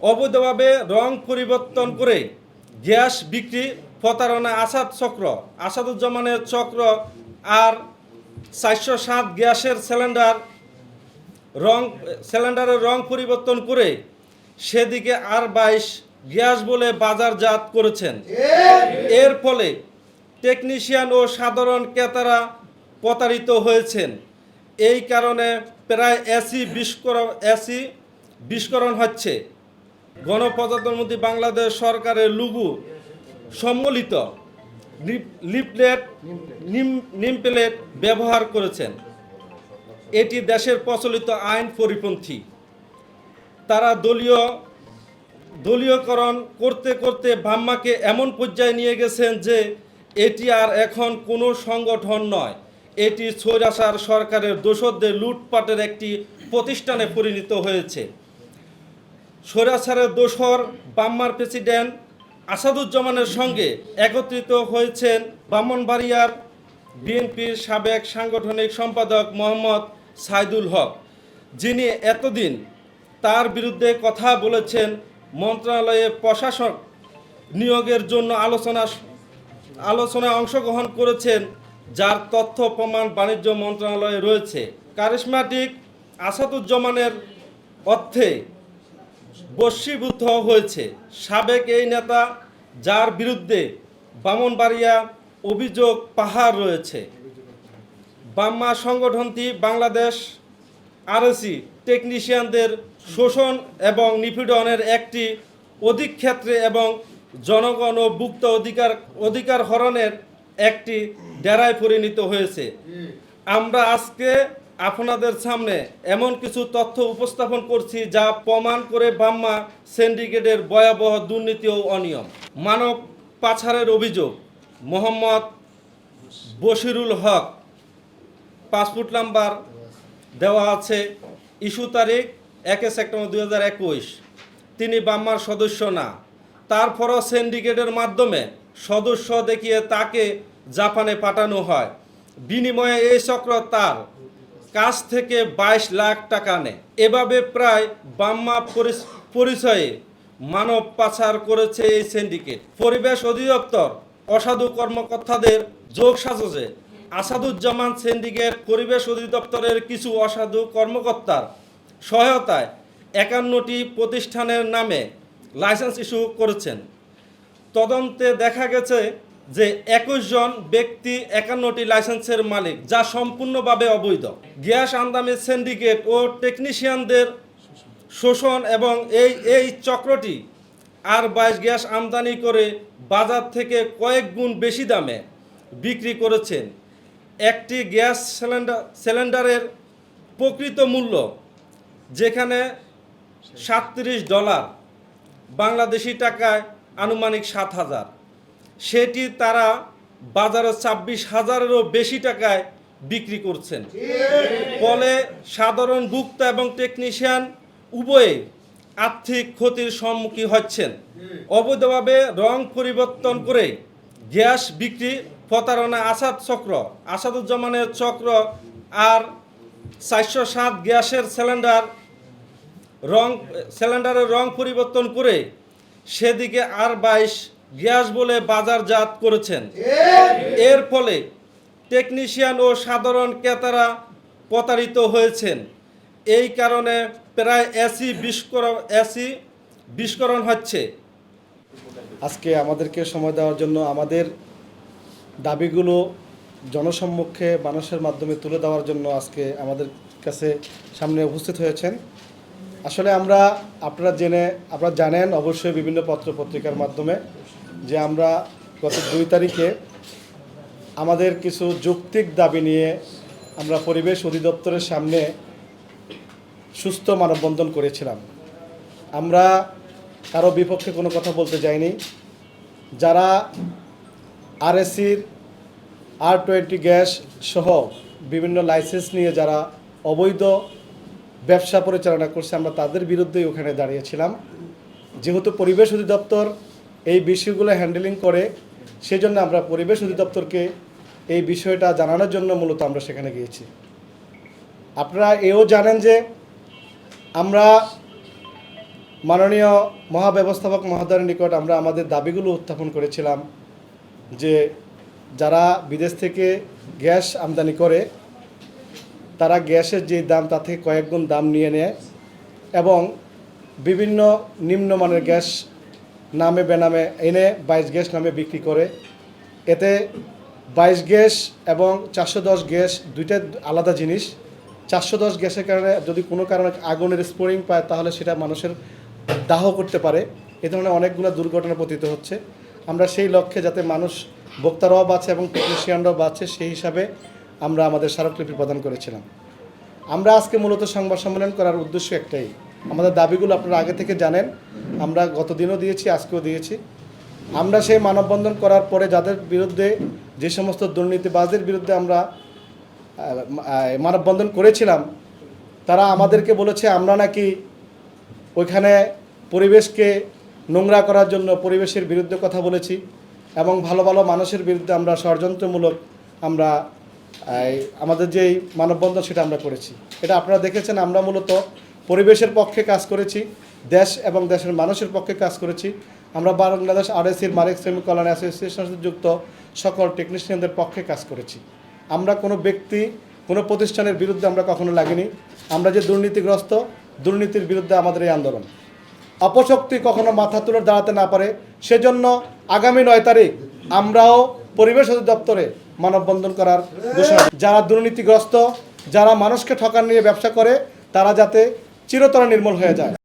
অবৈধভাবে রং পরিবর্তন করে গ্যাস বিক্রি প্রতারণা আসাদুজ্জামানের চক্র আর 407 গ্যাসের সিলিন্ডারের রং পরিবর্তন করে সেদিকে আর 22 গ্যাস বলে বাজারজাত করেছেন। এর ফলে টেকনিশিয়ান ও সাধারণ ক্রেতারা প্রতারিত হয়েছেন। এই কারণে প্রায় এসি বিস্ফোরণ হচ্ছে। গণপ্রজাতন্ত্রী বাংলাদেশ সরকারের লঘু সম্মিলিত লিফলেট নিমপ্লেট ব্যবহার করেছেন। এটি দেশের প্রচলিত আইন পরিপন্থী। তারা দলীয়করণ করতে করতে বাম্মাকে এমন পর্যায়ে নিয়ে গেছেন যে এটি আর এখন কোনো সংগঠন নয়, এটি স্বৈরাচার সরকারের দোসরদের লুটপাটের একটি প্রতিষ্ঠানে পরিণত হয়েছে। স্বৈরাচারের দোসর বাম্মার প্রেসিডেন্ট আসাদুজ্জামানের সঙ্গে একত্রিত হয়েছেন ব্রাহ্মণবাড়িয়ার বিএনপির সাবেক সাংগঠনিক সম্পাদক মোহাম্মদ সাইদুল হক, যিনি এতদিন তার বিরুদ্ধে কথা বলেছেন। মন্ত্রণালয়ে প্রশাসক নিয়োগের জন্য আলোচনায় অংশগ্রহণ করেছেন, যার তথ্য প্রমাণ বাণিজ্য মন্ত্রণালয়ে রয়েছে। কারিশমাটিক আসাদুজ্জামানের অর্থে বশীভূত হয়েছে সাবেক এই নেতা, যার বিরুদ্ধে ব্রাহ্মণবাড়িয়া অভিযোগ পাহাড় রয়েছে। বাম্মা সংগঠনটি বাংলাদেশ আরএসি টেকনিশিয়ানদের শোষণ এবং নিপীড়নের একটি অধিক ক্ষেত্রে এবং জনগণ ও ভুক্ত অধিকার হরণের একটি ডেরায় পরিণত হয়েছে। আমরা আজকে আপনাদের সামনে এমন কিছু তথ্য উপস্থাপন করছি যা প্রমাণ করে বাম্মা সিন্ডিকেটের ভয়াবহ দুর্নীতি ও অনিয়ম। মানব পাচারের অভিযোগ মোহাম্মদ বশিরুল হক, পাসপোর্ট নাম্বার দেওয়া আছে, ইস্যু তারিখ 1 সেপ্টেম্বর 2021। তিনি বাম্মার সদস্য না, তারপরও সিন্ডিকেটের মাধ্যমে সদস্য দেখিয়ে তাকে জাপানে পাঠানো হয়। বিনিময়ে এই চক্র তার কাছ থেকে 22 লাখ টাকা নেয়। এভাবে প্রায় বাম্মা পরিচয়ে মানব পাচার করেছে এই সিন্ডিকেট। পরিবেশ অধিদপ্তর অসাধু কর্মকর্তাদের যোগসাজশে আসাদুজ্জামান সিন্ডিকেট পরিবেশ অধিদপ্তরের কিছু অসাধু কর্মকর্তার সহায়তায় 51টি প্রতিষ্ঠানের নামে লাইসেন্স ইস্যু করেছেন। তদন্তে দেখা গেছে যে 21 জন ব্যক্তি 51টি লাইসেন্সের মালিক, যা সম্পূর্ণভাবে অবৈধ। গ্যাস আমদানি সিন্ডিকেট ও টেকনিশিয়ানদের শোষণ এবং এই চক্রটি আর 22 গ্যাস আমদানি করে বাজার থেকে কয়েক গুণ বেশি দামে বিক্রি করেছেন। একটি গ্যাস সিলিন্ডারের প্রকৃত মূল্য যেখানে $37 বাংলাদেশি টাকায় আনুমানিক 7,000, সেটি তারা বাজারে 24,000-এরও বেশি টাকায় বিক্রি করছেন। ফলে সাধারণ ভোক্তা এবং টেকনিশিয়ান উভয়ে আর্থিক ক্ষতির সম্মুখীন হচ্ছেন। অবৈধভাবে রং পরিবর্তন করে গ্যাস বিক্রি প্রতারণা আসাদুজ্জামানের চক্র আর 407 গ্যাসের সিলিন্ডারের রং পরিবর্তন করে সেদিকে আর 22 গ্যাস বলে বাজারজাত করেছেন। এর ফলে টেকনিশিয়ান ও সাধারণ ক্রেতারা প্রতারিত হয়েছেন। এই কারণে প্রায় এসি বিস্ফোরণ হচ্ছে। আজকে আমাদেরকে সময় দেওয়ার জন্য, আমাদের দাবিগুলো জনসম্মুখে মানুষের মাধ্যমে তুলে দেওয়ার জন্য আজকে আমাদের কাছে সামনে উপস্থিত হয়েছেন। আসলে আপনারা জানেন অবশ্যই বিভিন্ন পত্রপত্রিকার মাধ্যমে যে আমরা গত 2 তারিখে আমাদের কিছু যৌক্তিক দাবি নিয়ে আমরা পরিবেশ অধিদপ্তরের সামনে সুস্থ মানববন্ধন করেছিলাম। আমরা কারো বিপক্ষে কোনো কথা বলতে যাইনি। যারা আরএসির R20 গ্যাস সহ বিভিন্ন লাইসেন্স নিয়ে যারা অবৈধ ব্যবসা পরিচালনা করছে, আমরা তাদের বিরুদ্ধেই ওখানে দাঁড়িয়েছিলাম। যেহেতু পরিবেশ অধিদপ্তর এই বিষয়গুলো হ্যান্ডেলিং করে, সেজন্য আমরা পরিবেশ অধিদপ্তরকে এই বিষয়টা জানানোর জন্য মূলত আমরা সেখানে গিয়েছি। আপনারা এও জানেন যে আমরা মাননীয় মহাব্যবস্থাপক মহোদয়ের নিকট আমরা আমাদের দাবিগুলো উত্থাপন করেছিলাম যে যারা বিদেশ থেকে গ্যাস আমদানি করে তারা গ্যাসের যে দাম তা থেকে কয়েক গুণ দাম নিয়ে নেয় এবং বিভিন্ন নিম্নমানের গ্যাস নামে বেনামে এনে 22 গ্যাস নামে বিক্রি করে। এতে 22 গ্যাস এবং 410 গ্যাস দুইটা আলাদা জিনিস। 410 গ্যাসের কারণে যদি কোনো কারণে আগুনের স্ফোরিং পায় তাহলে সেটা মানুষের দাহ করতে পারে। এ ধরনের অনেকগুলো দুর্ঘটনা পতিত হচ্ছে। আমরা সেই লক্ষ্যে যাতে মানুষ ভোক্তারাও বাঁচে এবং টেকনিশিয়ানরাও বাঁচে সেই হিসাবে আমরা আমাদের স্মারকলিপি প্রদান করেছিলাম। আমরা আজকে মূলত সংবাদ সম্মেলন করার উদ্দেশ্য একটাই, আমাদের দাবিগুলো আপনারা আগে থেকে জানেন, আমরা গত দিনও দিয়েছি, আজকেও দিয়েছি। আমরা সেই মানববন্ধন করার পরে যাদের বিরুদ্ধে, যে সমস্ত দুর্নীতিবাজদের বিরুদ্ধে আমরা মানববন্ধন করেছিলাম, তারা আমাদেরকে বলেছে আমরা নাকি ওইখানে পরিবেশকে নোংরা করার জন্য পরিবেশের বিরুদ্ধে কথা বলেছি এবং ভালো ভালো মানুষের বিরুদ্ধে আমরা ষড়যন্ত্রমূলক আমরা আমাদের যেই মানববন্ধন সেটা আমরা করেছি। এটা আপনারা দেখেছেন, আমরা মূলত পরিবেশের পক্ষে কাজ করেছি, দেশ এবং দেশের মানুষের পক্ষে কাজ করেছি। আমরা বাংলাদেশ আরএসির মালিক শ্রমিক কল্যাণ অ্যাসোসিয়েশনের সাথে যুক্ত সকল টেকনিশিয়ানদের পক্ষে কাজ করেছি। আমরা কোনো ব্যক্তি, কোনো প্রতিষ্ঠানের বিরুদ্ধে আমরা কখনো লাগিনি। আমরা যে দুর্নীতিগ্রস্ত, দুর্নীতির বিরুদ্ধে আমাদের এই আন্দোলন। অপশক্তি কখনো মাথা তুলে দাঁড়াতে না পারে, সেজন্য আগামী 9 তারিখ আমরাও পরিবেশ অধিদপ্তরে মানববন্ধন করার ঘোষণা। যারা দুর্নীতিগ্রস্ত, যারা মানুষকে ঠকান নিয়ে ব্যবসা করে, তারা যাতে চিরতরে নির্মূল হয়ে যায়।